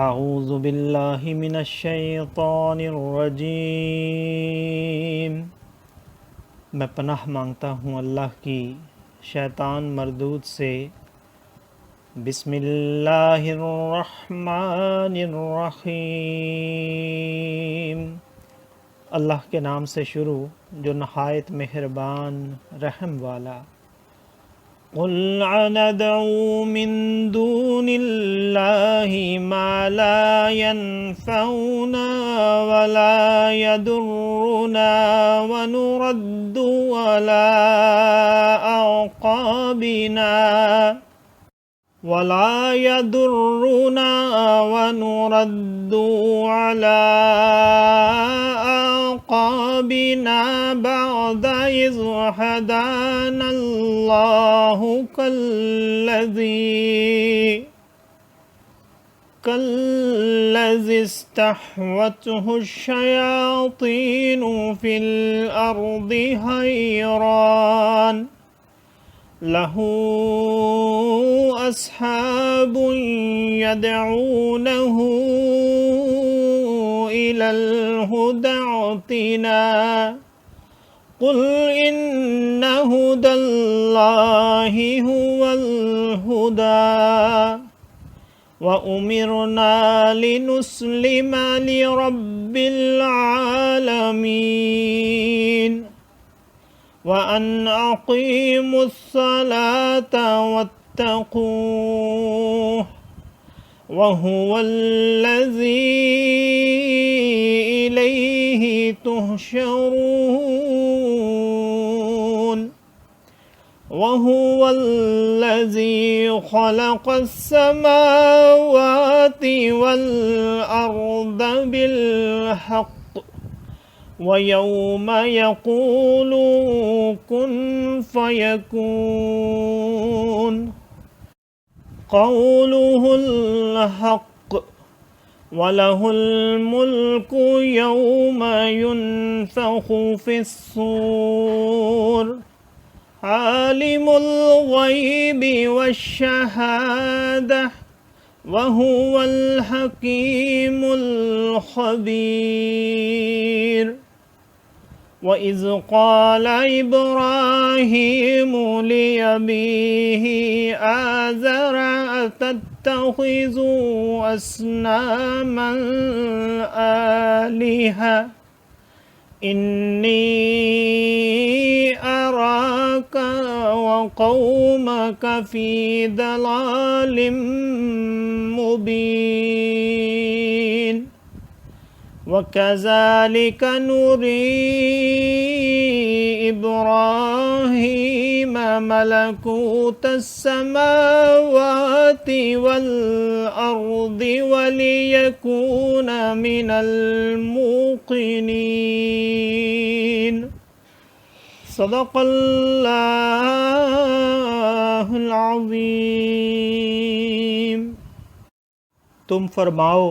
اعوذ باللہ من الشیطان الرجیم۔ میں پناہ مانگتا ہوں اللہ کی شیطان مردود سے۔ بسم اللہ الرحمن الرحیم۔ اللہ کے نام سے شروع جو نہایت مہربان رحم والا۔ قل ندعو من دون اللہ ما لا ينفعنا ولا يضرنا ونرد على أعقابنا بعد إذ هدانا الله كالذي استحوته الشياطين في الأرض حيران له أصحاب يدعونه إلى الهدى ائتنا قل إن هدى الله هو الهدى وأمرنا لنسلم لرب العالمين وأن أقيموا الصلاة واتقوه وهو الذي إليه تحشرون وهو الذي خلق السماوات والأرض بالحق ويوم يقول كن فيكون قوله الحق وله الملك يوم ينفخ في الصور عالم الغيب والشهادة وهو الحكيم الخبير وَإِذْ قَالَ إِبْرَاهِيمُ لِأَبِيهِ آزَرَ أَتَتَّخِذُ أَصْنَامًا آلِهَةً إِنِّي أَرَاكَ وَقَوْمَكَ فِي ضَلَالٍ مُبِينٍ وَكَذَلِكَ نُرِي إِبْرَاهِيمَ مَلَكُوتَ السَّمَاوَاتِ وَالْأَرْضِ وَلِيَكُونَ مِنَ الْمُوقِنِينَ صدق اللہ العظیم۔ تم فرماؤ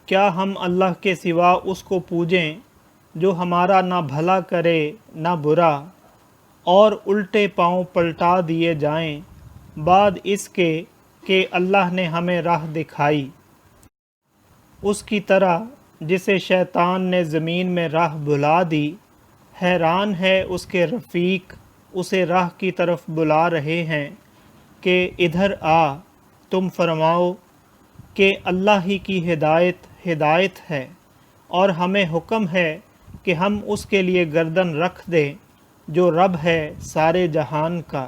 کیا ہم اللہ کے سوا اس کو پوجیں جو ہمارا نہ بھلا کرے نہ برا، اور الٹے پاؤں پلٹا دیے جائیں بعد اس کے کہ اللہ نے ہمیں راہ دکھائی، اس کی طرح جسے شیطان نے زمین میں راہ بھلا دی۔ حیران ہے اس کے رفیق اسے راہ کی طرف بلا رہے ہیں کہ ادھر آ۔ تم فرماؤ کہ اللہ ہی کی ہدایت ہے، اور ہمیں حکم ہے کہ ہم اس کے لیے گردن رکھ دیں جو رب ہے سارے جہان کا،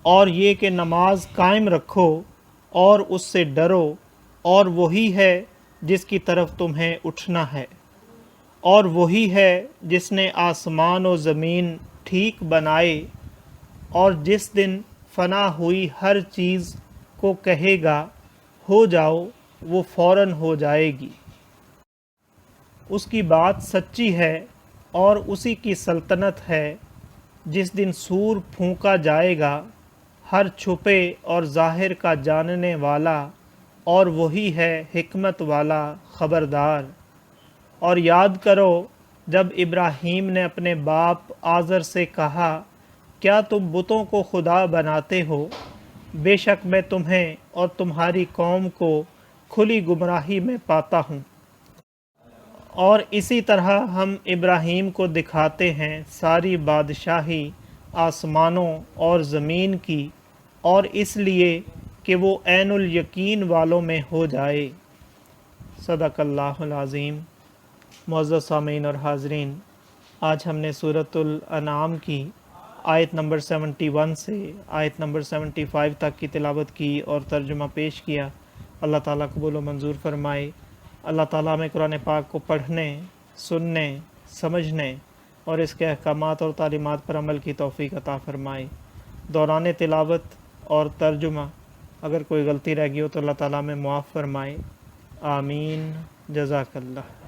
اور یہ کہ نماز قائم رکھو اور اس سے ڈرو، اور وہی ہے جس کی طرف تمہیں اٹھنا ہے، اور وہی ہے جس نے آسمان و زمین ٹھیک بنائے، اور جس دن فنا ہوئی ہر چیز کو کہے گا ہو جاؤ، وہ فوراً ہو جائے گی۔ اس کی بات سچی ہے اور اسی کی سلطنت ہے۔ جس دن سور پھونکا جائے گا، ہر چھپے اور ظاہر کا جاننے والا، اور وہی ہے حکمت والا خبردار۔ اور یاد کرو جب ابراہیم نے اپنے باپ آزر سے کہا کیا تم بتوں کو خدا بناتے ہو؟ بے شک میں تمہیں اور تمہاری قوم کو کھلی گمراہی میں پاتا ہوں۔ اور اسی طرح ہم ابراہیم کو دکھاتے ہیں ساری بادشاہی آسمانوں اور زمین کی، اور اس لیے کہ وہ عین الیقین والوں میں ہو جائے۔ صدق اللہ العظیم۔ معزز سامعین اور حاضرین، آج ہم نے سورۃ الانعام کی آیت نمبر 71 سے آیت نمبر 75 تک کی تلاوت کی اور ترجمہ پیش کیا۔ اللہ تعالیٰ قبول و منظور فرمائے۔ اللہ تعالیٰ ہمیں قرآن پاک کو پڑھنے، سننے، سمجھنے اور اس کے احکامات اور تعلیمات پر عمل کی توفیق عطا فرمائے۔ دوران تلاوت اور ترجمہ اگر کوئی غلطی رہ گئی ہو تو اللہ تعالیٰ ہمیں معاف فرمائے۔ آمین۔ جزاک اللہ۔